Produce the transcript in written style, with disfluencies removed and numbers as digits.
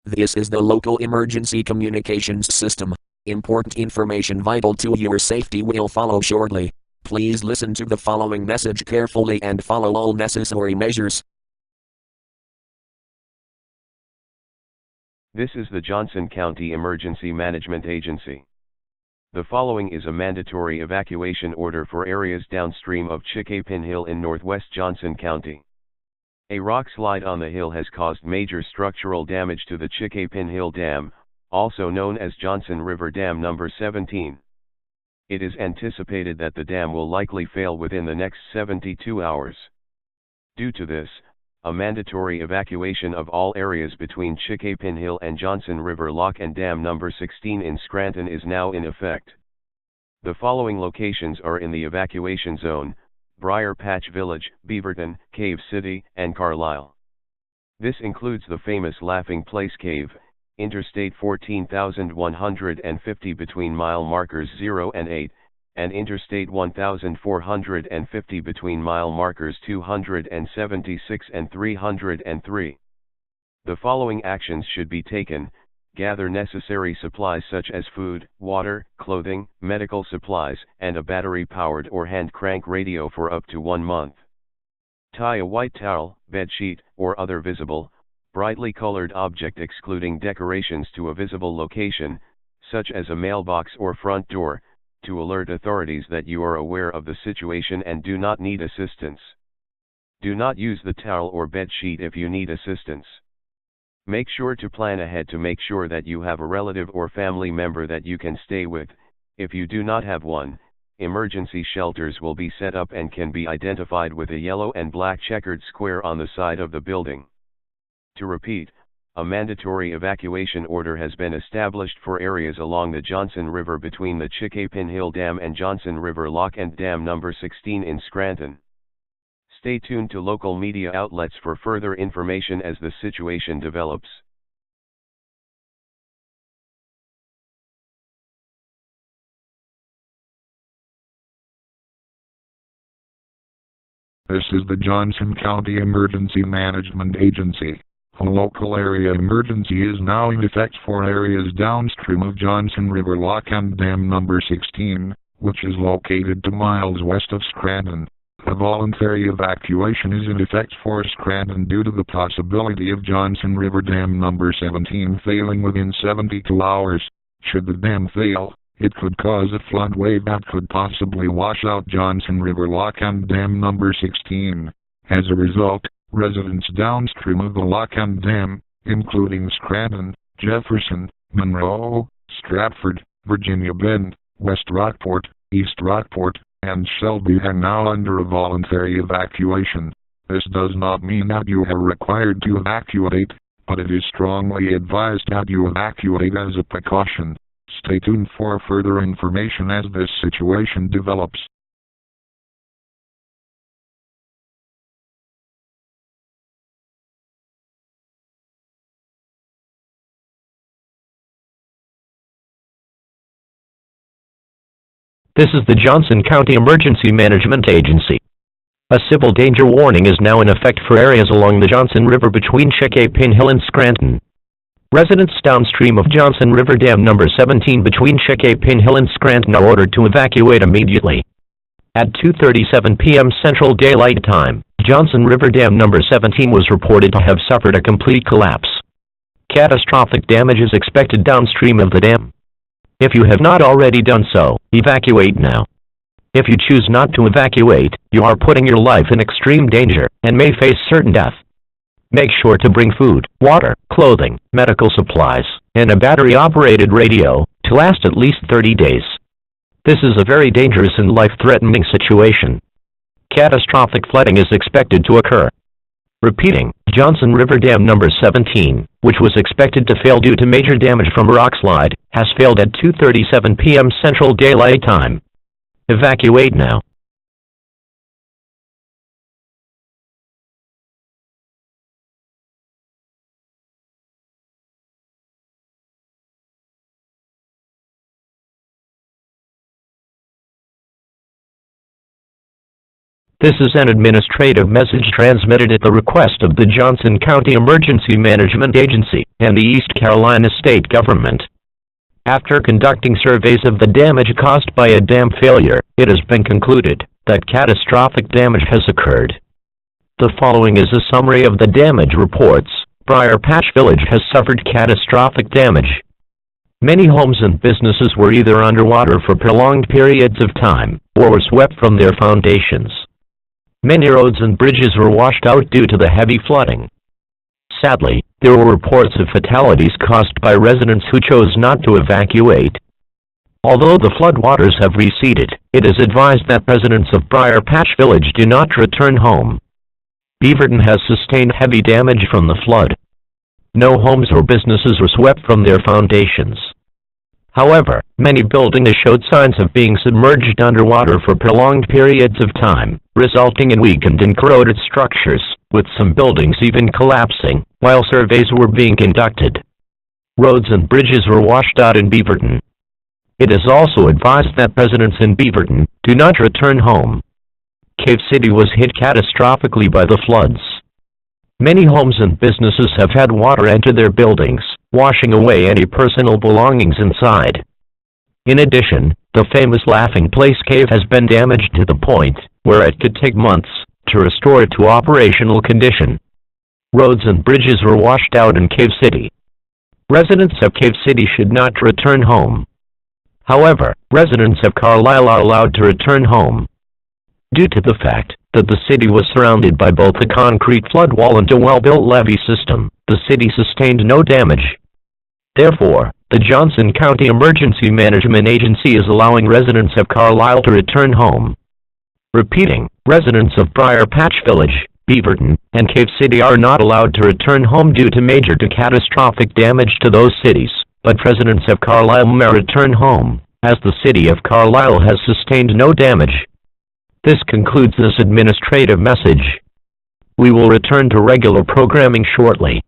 This is the local emergency communications system. Important information vital to your safety will follow shortly. Please listen to the following message carefully and follow all necessary measures. This is the Johnson County Emergency Management Agency. The following is a mandatory evacuation order for areas downstream of Chickapin Hill in northwest Johnson County. A rock slide on the hill has caused major structural damage to the Chickapin Hill Dam, also known as Johnson River Dam number 17. It is anticipated that the dam will likely fail within the next 72 hours. Due to this, a mandatory evacuation of all areas between Chickapin Hill and Johnson River Lock and Dam number 16 in Scranton is now in effect. The following locations are in the evacuation zone: Briar Patch Village, Beaverton, Cave City, and Carlisle. This includes the famous Laughing Place Cave, Interstate 14,150 between mile markers 0 and 8, and Interstate 1,450 between mile markers 276 and 303. The following actions should be taken: gather necessary supplies such as food, water, clothing, medical supplies, and a battery-powered or hand-crank radio for up to 1 month. Tie a white towel, bedsheet, or other visible, brightly colored object excluding decorations to a visible location, such as a mailbox or front door, to alert authorities that you are aware of the situation and do not need assistance. Do not use the towel or bed sheet if you need assistance. Make sure to plan ahead to make sure that you have a relative or family member that you can stay with. If you do not have one, emergency shelters will be set up and can be identified with a yellow and black checkered square on the side of the building. To repeat, a mandatory evacuation order has been established for areas along the Johnson River between the Chickapin Hill Dam and Johnson River Lock and Dam number 16 in Scranton. Stay tuned to local media outlets for further information as the situation develops. This is the Johnson County Emergency Management Agency. A local area emergency is now in effect for areas downstream of Johnson River Lock and Dam number 16, which is located 2 miles west of Scranton. A voluntary evacuation is in effect for Scranton due to the possibility of Johnson River Dam number 17 failing within 72 hours. Should the dam fail, it could cause a flood wave that could possibly wash out Johnson River Lock and Dam number 16. As a result, residents downstream of the lock and dam, including Scranton, Jefferson, Monroe, Stratford, Virginia Bend, West Rockport, East Rockport, and Shelby are now under a voluntary evacuation. This does not mean that you are required to evacuate, but it is strongly advised that you evacuate as a precaution. Stay tuned for further information as this situation develops. This is the Johnson County Emergency Management Agency. A civil danger warning is now in effect for areas along the Johnson River between Chickapin Hill and Scranton. Residents downstream of Johnson River Dam number 17 between Chickapin Hill and Scranton are ordered to evacuate immediately. At 2:37 p.m. Central Daylight Time, Johnson River Dam number 17 was reported to have suffered a complete collapse. Catastrophic damage is expected downstream of the dam. If you have not already done so, evacuate now. If you choose not to evacuate, you are putting your life in extreme danger and may face certain death. Make sure to bring food, water, clothing, medical supplies, and a battery-operated radio to last at least 30 days. This is a very dangerous and life-threatening situation. Catastrophic flooding is expected to occur. Repeating, Johnson River Dam number 17, which was expected to fail due to major damage from a rock slide, has failed at 2:37 p.m. Central Daylight Time. Evacuate now. This is an administrative message transmitted at the request of the Johnson County Emergency Management Agency and the East Carolina State Government. After conducting surveys of the damage caused by a dam failure, it has been concluded that catastrophic damage has occurred. The following is a summary of the damage reports. Briar Patch Village has suffered catastrophic damage. Many homes and businesses were either underwater for prolonged periods of time or were swept from their foundations. Many roads and bridges were washed out due to the heavy flooding. Sadly, there were reports of fatalities caused by residents who chose not to evacuate. Although the floodwaters have receded, it is advised that residents of Briar Patch Village do not return home. Beaverton has sustained heavy damage from the flood. No homes or businesses were swept from their foundations. However, many buildings showed signs of being submerged underwater for prolonged periods of time, resulting in weakened and corroded structures, with some buildings even collapsing while surveys were being conducted. Roads and bridges were washed out in Beaverton. It is also advised that residents in Beaverton do not return home. Cave City was hit catastrophically by the floods. Many homes and businesses have had water enter their buildings, washing away any personal belongings inside. In addition, the famous Laughing Place Cave has been damaged to the point where it could take months to restore it to operational condition. Roads and bridges were washed out in Cave City. Residents of Cave City should not return home. However, residents of Carlisle are allowed to return home. Due to the fact that the city was surrounded by both a concrete flood wall and a well-built levee system, the city sustained no damage. Therefore, the Johnson County Emergency Management Agency is allowing residents of Carlisle to return home. Repeating, residents of Briar Patch Village, Beaverton, and Cave City are not allowed to return home due to major to catastrophic damage to those cities, but residents of Carlisle may return home, as the city of Carlisle has sustained no damage. This concludes this administrative message. We will return to regular programming shortly.